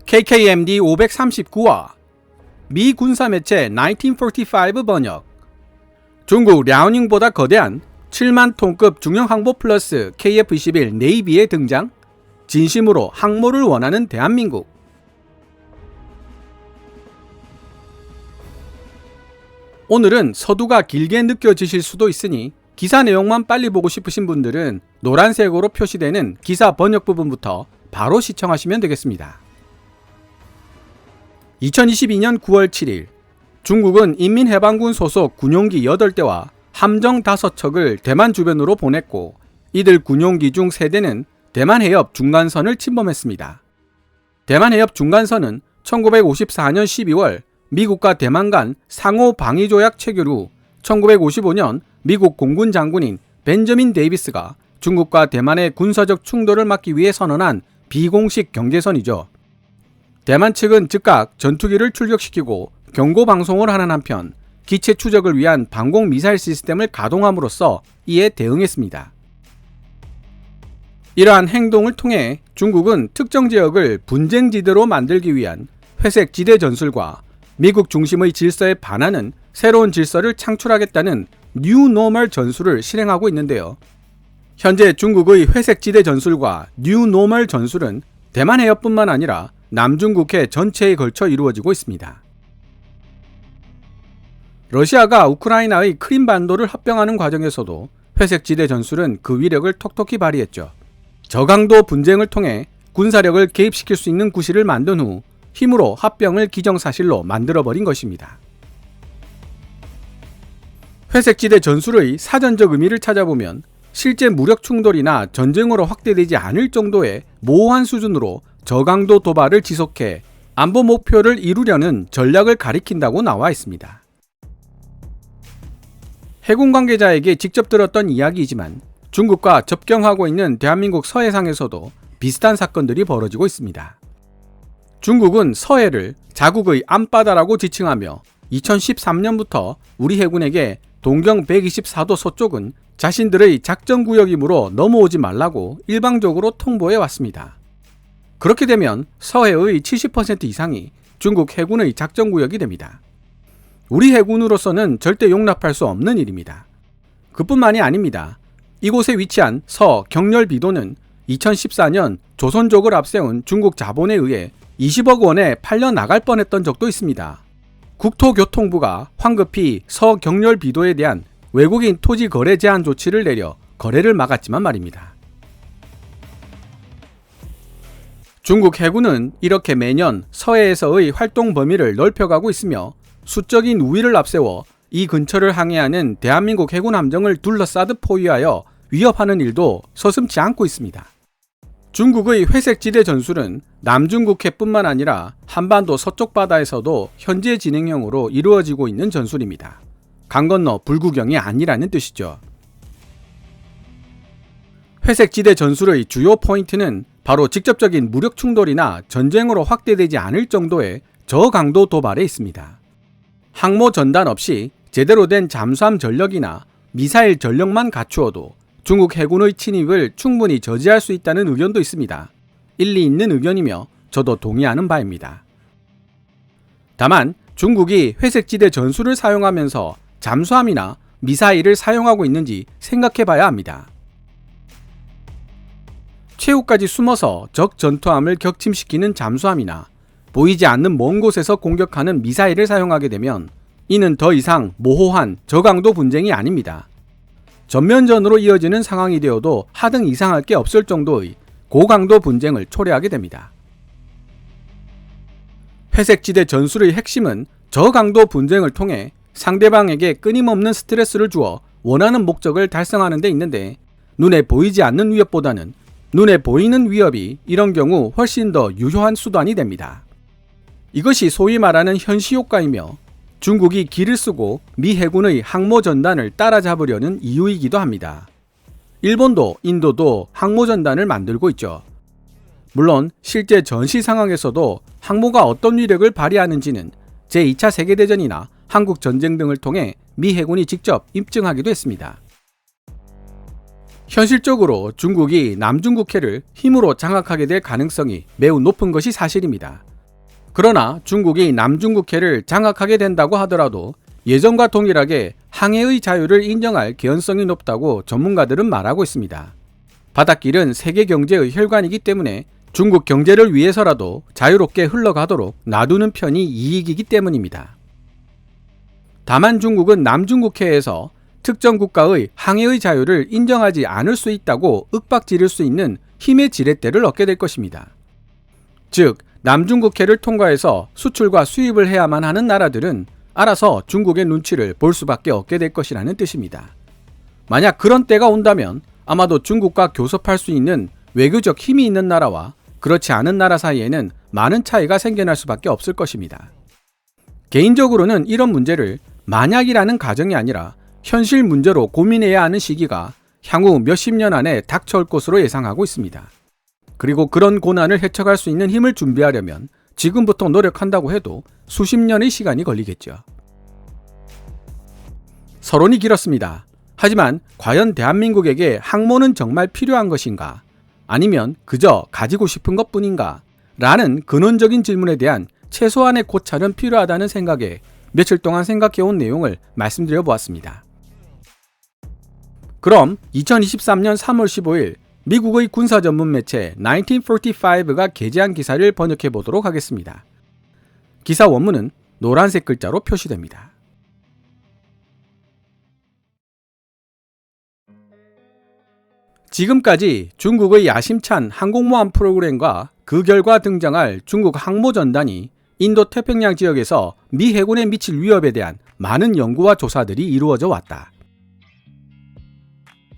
KKMD 539화 미 군사매체 1945 번역. 중국 랴오닝보다 거대한 7만 톤급 중형 항모 플러스 KF-21 네이비의 등장? 진심으로 항모를 원하는 대한민국. 오늘은 서두가 길게 느껴지실 수도 있으니 기사 내용만 빨리 보고 싶으신 분들은 노란색으로 표시되는 기사 번역 부분부터 바로 시청하시면 되겠습니다. 2022년 9월 7일 중국은 인민해방군 소속 군용기 8대와 함정 5척을 대만 주변으로 보냈고, 이들 군용기 중 3대는 대만 해협 중간선을 침범했습니다. 대만 해협 중간선은 1954년 12월 미국과 대만 간 상호 방위 조약 체결 후 1955년 미국 공군 장군인 벤저민 데이비스가 중국과 대만의 군사적 충돌을 막기 위해 선언한 비공식 경계선이죠. 대만 측은 즉각 전투기를 출격시키고 경고 방송을 하는 한편 기체 추적을 위한 방공 미사일 시스템을 가동함으로써 이에 대응했습니다. 이러한 행동을 통해 중국은 특정 지역을 분쟁지대로 만들기 위한 회색 지대 전술과 미국 중심의 질서에 반하는 새로운 질서를 창출하겠다는 뉴 노멀 전술을 실행하고 있는데요. 현재 중국의 회색 지대 전술과 뉴 노멀 전술은 대만 해협뿐만 아니라 남중국해 전체에 걸쳐 이루어지고 있습니다. 러시아가 우크라이나의 크림반도를 합병하는 과정에서도 회색지대 전술은 그 위력을 톡톡히 발휘했죠. 저강도 분쟁을 통해 군사력을 개입시킬 수 있는 구실을 만든 후 힘으로 합병을 기정사실로 만들어버린 것입니다. 회색지대 전술의 사전적 의미를 찾아보면 실제 무력 충돌이나 전쟁으로 확대되지 않을 정도의 모호한 수준으로 저강도 도발을 지속해 안보 목표를 이루려는 전략을 가리킨다고 나와 있습니다. 해군 관계자에게 직접 들었던 이야기이지만 중국과 접경하고 있는 대한민국 서해상에서도 비슷한 사건들이 벌어지고 있습니다. 중국은 서해를 자국의 앞바다라고 지칭하며 2013년부터 우리 해군에게 동경 124도 서쪽은 자신들의 작전구역이므로 넘어오지 말라고 일방적으로 통보해 왔습니다. 그렇게 되면 서해의 70% 이상이 중국 해군의 작전구역이 됩니다. 우리 해군으로서는 절대 용납할 수 없는 일입니다. 그뿐만이 아닙니다. 이곳에 위치한 서 경렬비도는 2014년 조선족을 앞세운 중국 자본에 의해 20억 원에 팔려 나갈 뻔했던 적도 있습니다. 국토교통부가 황급히 서 경렬비도에 대한 외국인 토지 거래 제한 조치를 내려 거래를 막았지만 말입니다. 중국 해군은 이렇게 매년 서해에서의 활동 범위를 넓혀가고 있으며 수적인 우위를 앞세워 이 근처를 항해하는 대한민국 해군 함정을 둘러싸듯 포위하여 위협하는 일도 서슴지 않고 있습니다. 중국의 회색지대 전술은 남중국해뿐만 아니라 한반도 서쪽 바다에서도 현재 진행형으로 이루어지고 있는 전술입니다. 강 건너 불구경이 아니라는 뜻이죠. 회색지대 전술의 주요 포인트는 바로 직접적인 무력 충돌이나 전쟁으로 확대되지 않을 정도의 저강도 도발에 있습니다. 항모 전단 없이 제대로 된 잠수함 전력이나 미사일 전력만 갖추어도 중국 해군의 침입을 충분히 저지할 수 있다는 의견도 있습니다. 일리 있는 의견이며 저도 동의하는 바입니다. 다만 중국이 회색지대 전술을 사용하면서 잠수함이나 미사일을 사용하고 있는지 생각해 봐야 합니다. 최후까지 숨어서 적 전투함을 격침시키는 잠수함이나 보이지 않는 먼 곳에서 공격하는 미사일을 사용하게 되면 이는 더 이상 모호한 저강도 분쟁이 아닙니다. 전면전으로 이어지는 상황이 되어도 하등 이상할 게 없을 정도의 고강도 분쟁을 초래하게 됩니다. 회색지대 전술의 핵심은 저강도 분쟁을 통해 상대방에게 끊임없는 스트레스를 주어 원하는 목적을 달성하는 데 있는데, 눈에 보이지 않는 위협보다는 눈에 보이는 위협이 이런 경우 훨씬 더 유효한 수단이 됩니다. 이것이 소위 말하는 현시효과이며 중국이 기를 쓰고 미 해군의 항모 전단을 따라잡으려는 이유이기도 합니다. 일본도 인도도 항모 전단을 만들고 있죠. 물론 실제 전시 상황에서도 항모가 어떤 위력을 발휘하는지는 제2차 세계대전이나 한국전쟁 등을 통해 미 해군이 직접 입증하기도 했습니다. 현실적으로 중국이 남중국해를 힘으로 장악하게 될 가능성이 매우 높은 것이 사실입니다. 그러나 중국이 남중국해를 장악하게 된다고 하더라도 예전과 동일하게 항해의 자유를 인정할 개연성이 높다고 전문가들은 말하고 있습니다. 바닷길은 세계 경제의 혈관이기 때문에 중국 경제를 위해서라도 자유롭게 흘러가도록 놔두는 편이 이익이기 때문입니다. 다만 중국은 남중국해에서 특정 국가의 항해의 자유를 인정하지 않을 수 있다고 윽박지를 수 있는 힘의 지렛대를 얻게 될 것입니다. 즉, 남중국해를 통과해서 수출과 수입을 해야만 하는 나라들은 알아서 중국의 눈치를 볼 수밖에 없게 될 것이라는 뜻입니다. 만약 그런 때가 온다면 아마도 중국과 교섭할 수 있는 외교적 힘이 있는 나라와 그렇지 않은 나라 사이에는 많은 차이가 생겨날 수밖에 없을 것입니다. 개인적으로는 이런 문제를 만약이라는 가정이 아니라 현실 문제로 고민해야 하는 시기가 향후 몇십 년 안에 닥쳐올 것으로 예상하고 있습니다. 그리고 그런 고난을 헤쳐갈 수 있는 힘을 준비하려면 지금부터 노력한다고 해도 수십 년의 시간이 걸리겠죠. 서론이 길었습니다. 하지만 과연 대한민국에게 항모는 정말 필요한 것인가? 아니면 그저 가지고 싶은 것뿐인가? 라는 근원적인 질문에 대한 최소한의 고찰은 필요하다는 생각에 며칠 동안 생각해온 내용을 말씀드려 보았습니다. 그럼 2023년 3월 15일 미국의 군사 전문 매체 1945가 게재한 기사를 번역해 보도록 하겠습니다. 기사 원문은 노란색 글자로 표시됩니다. 지금까지 중국의 야심찬 항공모함 프로그램과 그 결과 등장할 중국 항모전단이 인도 태평양 지역에서 미 해군에 미칠 위협에 대한 많은 연구와 조사들이 이루어져 왔다.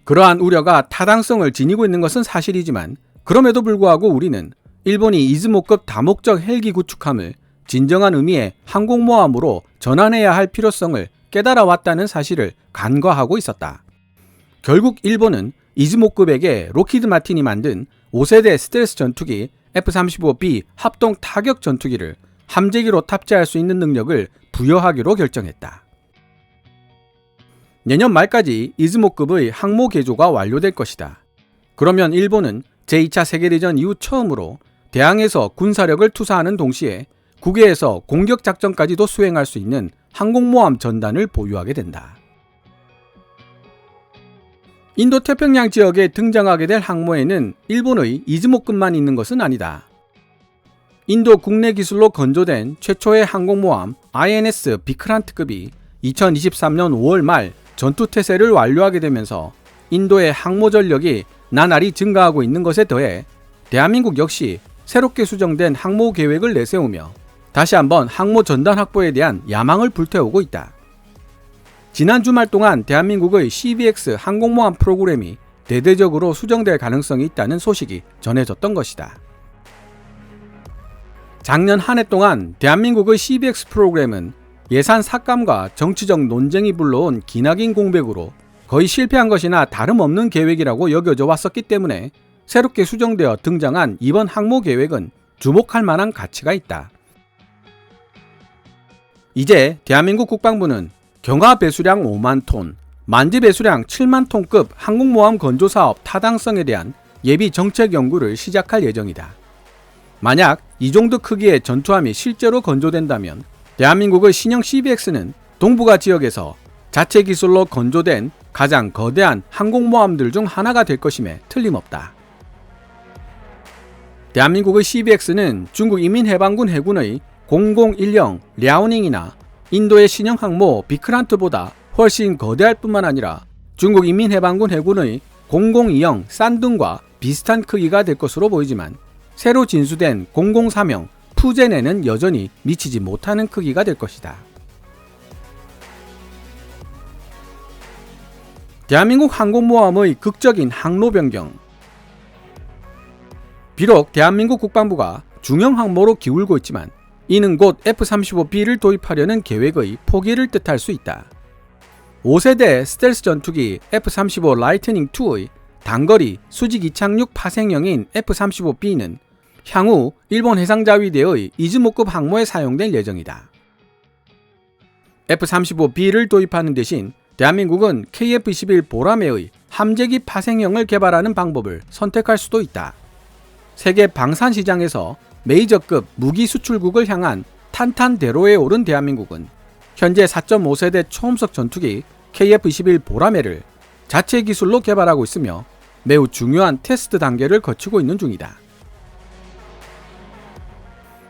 그러한 우려가 타당성을 지니고 있는 것은 사실이지만 그럼에도 불구하고 우리는 일본이 이즈모급 다목적 헬기 구축함을 진정한 의미의 항공모함으로 전환해야 할 필요성을 깨달아 왔다는 사실을 간과하고 있었다. 결국 일본은 이즈모급에게 로키드 마틴이 만든 5세대 스텔스 전투기 F-35B 합동 타격 전투기를 함재기로 탑재할 수 있는 능력을 부여하기로 결정했다. 내년 말까지 이즈모급의 항모 개조가 완료될 것이다. 그러면 일본은 제2차 세계대전 이후 처음으로 대항에서 군사력을 투사하는 동시에 국외에서 공격작전까지도 수행할 수 있는 항공모함 전단을 보유하게 된다. 인도 태평양 지역에 등장하게 될 항모에는 일본의 이즈모급만 있는 것은 아니다. 인도 국내 기술로 건조된 최초의 항공모함 INS 비크란트급이 2023년 5월 말 전투태세를 완료하게 되면서 인도의 항모 전력이 나날이 증가하고 있는 것에 더해 대한민국 역시 새롭게 수정된 항모 계획을 내세우며 다시 한번 항모 전단 확보에 대한 야망을 불태우고 있다. 지난 주말 동안 대한민국의 CBX 항공모함 프로그램이 대대적으로 수정될 가능성이 있다는 소식이 전해졌던 것이다. 작년 한 해 동안 대한민국의 CBX 프로그램은 예산 삭감과 정치적 논쟁이 불러온 기나긴 공백으로 거의 실패한 것이나 다름없는 계획이라고 여겨져 왔었기 때문에 새롭게 수정되어 등장한 이번 항모 계획은 주목할 만한 가치가 있다. 이제 대한민국 국방부는 경하 배수량 5만 톤, 만지 배수량 7만 톤급 항공모함 건조 사업 타당성에 대한 예비 정책 연구를 시작할 예정이다. 만약 이 정도 크기의 전투함이 실제로 건조된다면 대한민국의 신형 CBX는 동북아 지역에서 자체 기술로 건조된 가장 거대한 항공모함들 중 하나가 될 것임에 틀림없다. 대한민국의 CBX는 중국 인민해방군 해군의 0010 랴오닝이나 인도의 신형 항모 비크란트보다 훨씬 거대할 뿐만 아니라 중국 인민해방군 해군의 0020 산둥과 비슷한 크기가 될 것으로 보이지만 새로 진수된 003형 푸젠에는 여전히 미치지 못하는 크기가 될 것이다. 대한민국 항공모함의 극적인 항로 변경. 비록 대한민국 국방부가 중형 항모로 기울고 있지만 이는 곧 F-35B를 도입하려는 계획의 포기를 뜻할 수 있다. 5세대 스텔스 전투기 F-35 라이트닝2의 단거리 수직 이착륙 파생형인 F-35B는 향후 일본 해상자위대의 이즈모급 항모에 사용될 예정이다. F-35B를 도입하는 대신 대한민국은 KF-21 보라매의 함재기 파생형을 개발하는 방법을 선택할 수도 있다. 세계 방산 시장에서 메이저급 무기 수출국을 향한 탄탄대로에 오른 대한민국은 현재 4.5세대 초음속 전투기 KF-21 보라매를 자체 기술로 개발하고 있으며 매우 중요한 테스트 단계를 거치고 있는 중이다.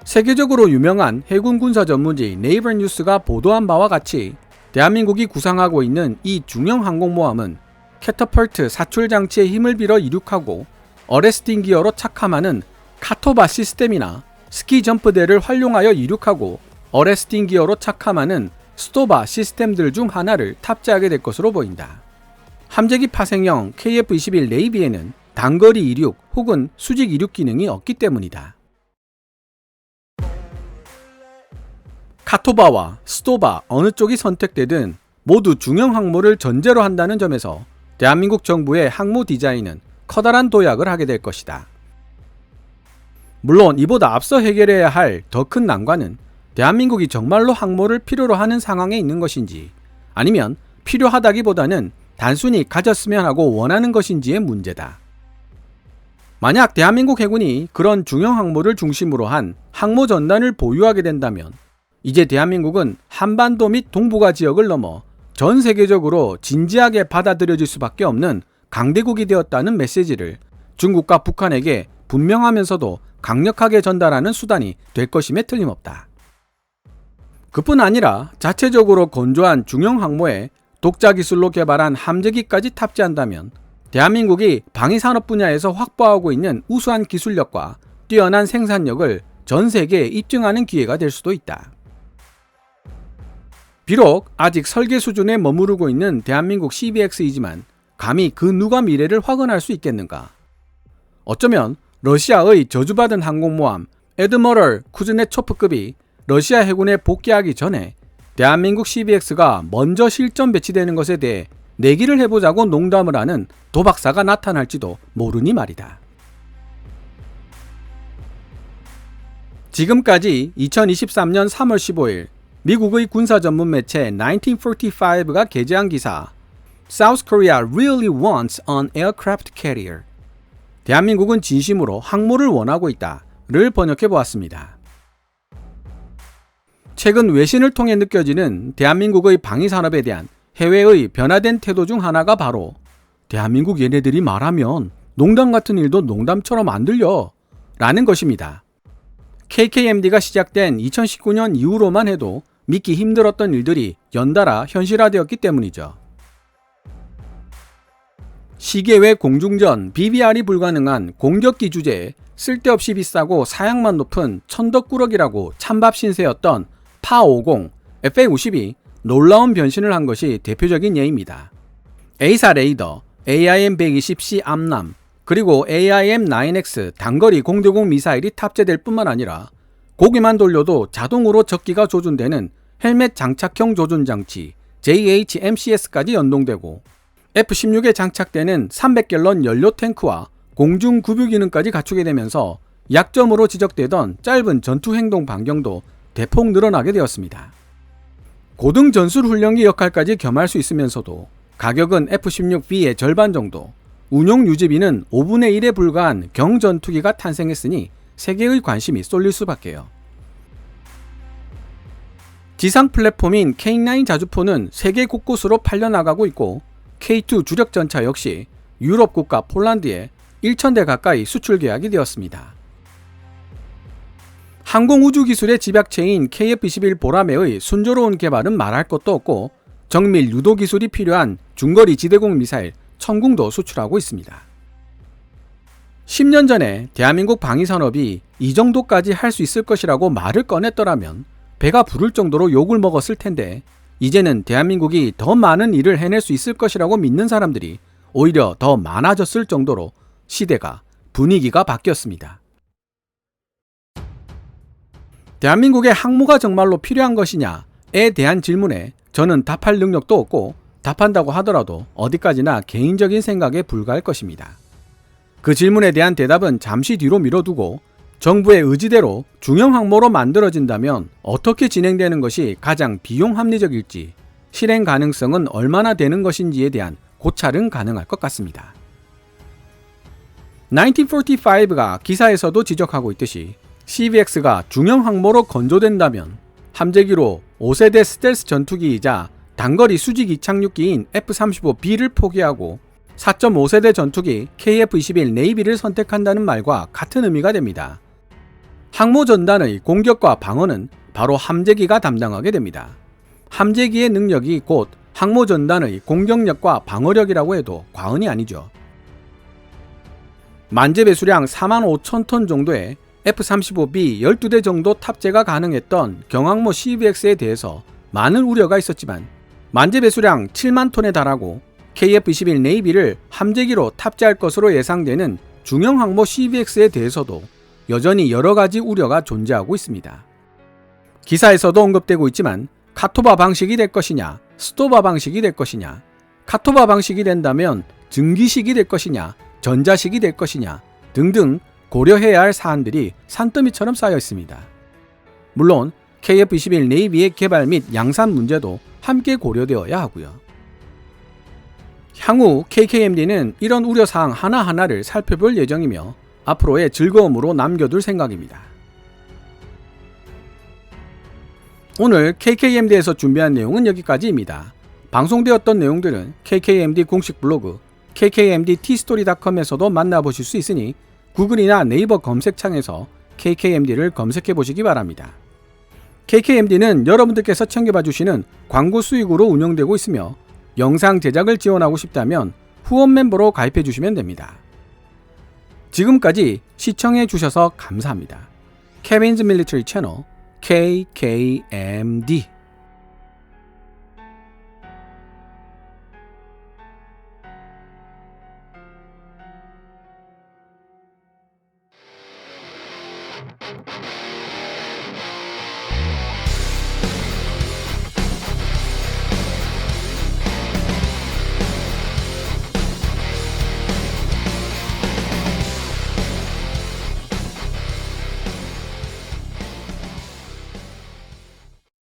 세계적으로 유명한 해군 군사 전문지 네이버 뉴스가 보도한 바와 같이 대한민국이 구상하고 있는 이 중형 항공모함은 캐터펄트 사출 장치의 힘을 빌어 이륙하고 어레스팅 기어로 착함하는 카토바 시스템이나 스키 점프대를 활용하여 이륙하고 어레스팅 기어로 착함하는 스토바 시스템들 중 하나를 탑재하게 될 것으로 보인다. 함재기 파생형 KF-21 네이비에는 단거리 이륙 혹은 수직 이륙 기능이 없기 때문이다. 카토바와 스토바 어느 쪽이 선택되든 모두 중형 항모를 전제로 한다는 점에서 대한민국 정부의 항모 디자인은 커다란 도약을 하게 될 것이다. 물론 이보다 앞서 해결해야 할 더 큰 난관은 대한민국이 정말로 항모를 필요로 하는 상황에 있는 것인지 아니면 필요하다기보다는 단순히 가졌으면 하고 원하는 것인지의 문제다. 만약 대한민국 해군이 그런 중형 항모를 중심으로 한 항모 전단을 보유하게 된다면 이제 대한민국은 한반도 및 동북아 지역을 넘어 전 세계적으로 진지하게 받아들여질 수밖에 없는 강대국이 되었다는 메시지를 중국과 북한에게 분명하면서도 강력하게 전달하는 수단이 될 것임에 틀림없다. 그뿐 아니라 자체적으로 건조한 중형 항모에 독자 기술로 개발한 함재기까지 탑재한다면 대한민국이 방위산업 분야에서 확보하고 있는 우수한 기술력과 뛰어난 생산력을 전 세계에 입증하는 기회가 될 수도 있다. 비록 아직 설계 수준에 머무르고 있는 대한민국 CBX이지만 감히 그 누가 미래를 확언할 수 있겠는가? 어쩌면 러시아의 저주받은 항공모함 에드머럴 쿠즈네초프급이 러시아 해군에 복귀하기 전에 대한민국 CBX가 먼저 실전 배치되는 것에 대해 내기를 해보자고 농담을 하는 도박사가 나타날지도 모르니 말이다. 지금까지 2023년 3월 15일 미국의 군사 전문 매체 1945가 게재한 기사 South Korea really wants an aircraft carrier. 대한민국은 진심으로 항모를 원하고 있다를 번역해 보았습니다. 최근 외신을 통해 느껴지는 대한민국의 방위산업에 대한 해외의 변화된 태도 중 하나가 바로 대한민국 얘네들이 말하면 농담 같은 일도 농담처럼 안 들려 라는 것입니다. KKMD가 시작된 2019년 이후로만 해도 믿기 힘들었던 일들이 연달아 현실화되었기 때문이죠. 시계 외 공중전 BBR이 불가능한 공격기 주제에 쓸데없이 비싸고 사양만 높은 천덕꾸러기라고 찬밥 신세였던 파50, FA50이 놀라운 변신을 한 것이 대표적인 예입니다. A사 레이더, AIM-120C 암람, 그리고 AIM-9X 단거리 공대공 미사일이 탑재될 뿐만 아니라 고개만 돌려도 자동으로 적기가 조준되는 헬멧 장착형 조준장치 JHMCS까지 연동되고 F-16에 장착되는 300갤런 연료 탱크와 공중 구뷰 기능까지 갖추게 되면서 약점으로 지적되던 짧은 전투 행동 반경도 대폭 늘어나게 되었습니다. 고등 전술 훈련기 역할까지 겸할 수 있으면서도 가격은 F-16B의 절반 정도, 운용 유지비는 5분의 1에 불과한 경전투기가 탄생했으니 세계의 관심이 쏠릴 수밖에요. 지상 플랫폼인 K9 자주포는 세계 곳곳으로 팔려나가고 있고 K2 주력 전차 역시 유럽 국가 폴란드에 1,000대 가까이 수출 계약이 되었습니다. 항공우주기술의 집약체인 KF-21 보라매의 순조로운 개발은 말할 것도 없고 정밀 유도 기술이 필요한 중거리 지대공 미사일 천궁도 수출하고 있습니다. 10년 전에 대한민국 방위산업이 이 정도까지 할 수 있을 것이라고 말을 꺼냈더라면 배가 부를 정도로 욕을 먹었을 텐데 이제는 대한민국이 더 많은 일을 해낼 수 있을 것이라고 믿는 사람들이 오히려 더 많아졌을 정도로 시대가, 분위기가 바뀌었습니다. 대한민국의 항모가 정말로 필요한 것이냐에 대한 질문에 저는 답할 능력도 없고 답한다고 하더라도 어디까지나 개인적인 생각에 불과할 것입니다. 그 질문에 대한 대답은 잠시 뒤로 미뤄두고 정부의 의지대로 중형 항모로 만들어진다면 어떻게 진행되는 것이 가장 비용 합리적일지, 실행 가능성은 얼마나 되는 것인지에 대한 고찰은 가능할 것 같습니다. 1945가 기사에서도 지적하고 있듯이 CVX가 중형 항모로 건조된다면 함재기로 5세대 스텔스 전투기이자 단거리 수직 이착륙기인 F-35B를 포기하고 4.5세대 전투기 KF-21 네이비를 선택한다는 말과 같은 의미가 됩니다. 항모 전단의 공격과 방어는 바로 함재기가 담당하게 됩니다. 함재기의 능력이 곧 항모 전단의 공격력과 방어력이라고 해도 과언이 아니죠. 만재 배수량 45,000톤 정도의 F-35B 12대 정도 탑재가 가능했던 경항모 CVX에 대해서 많은 우려가 있었지만 만재 배수량 7만 톤에 달하고 KF-21 네이비를 함재기로 탑재할 것으로 예상되는 중형 항모 CVX에 대해서도 여전히 여러가지 우려가 존재하고 있습니다. 기사에서도 언급되고 있지만 카토바 방식이 될 것이냐, 스토바 방식이 될 것이냐, 카토바 방식이 된다면 증기식이 될 것이냐, 전자식이 될 것이냐 등등 고려해야 할 사안들이 산더미처럼 쌓여 있습니다. 물론 KF-21 네이비의 개발 및 양산 문제도 함께 고려되어야 하고요. 향후 KKMD는 이런 우려사항 하나하나를 살펴볼 예정이며 앞으로의 즐거움으로 남겨둘 생각입니다. 오늘 KKMD에서 준비한 내용은 여기까지입니다. 방송되었던 내용들은 KKMD 공식 블로그 kkmdtstory.com에서도 만나보실 수 있으니 구글이나 네이버 검색창에서 KKMD를 검색해 보시기 바랍니다. KKMD는 여러분들께서 챙겨봐 주시는 광고 수익으로 운영되고 있으며 영상 제작을 지원하고 싶다면 후원 멤버로 가입해 주시면 됩니다. 지금까지 시청해 주셔서 감사합니다. 케빈즈 밀리터리 채널 KKMD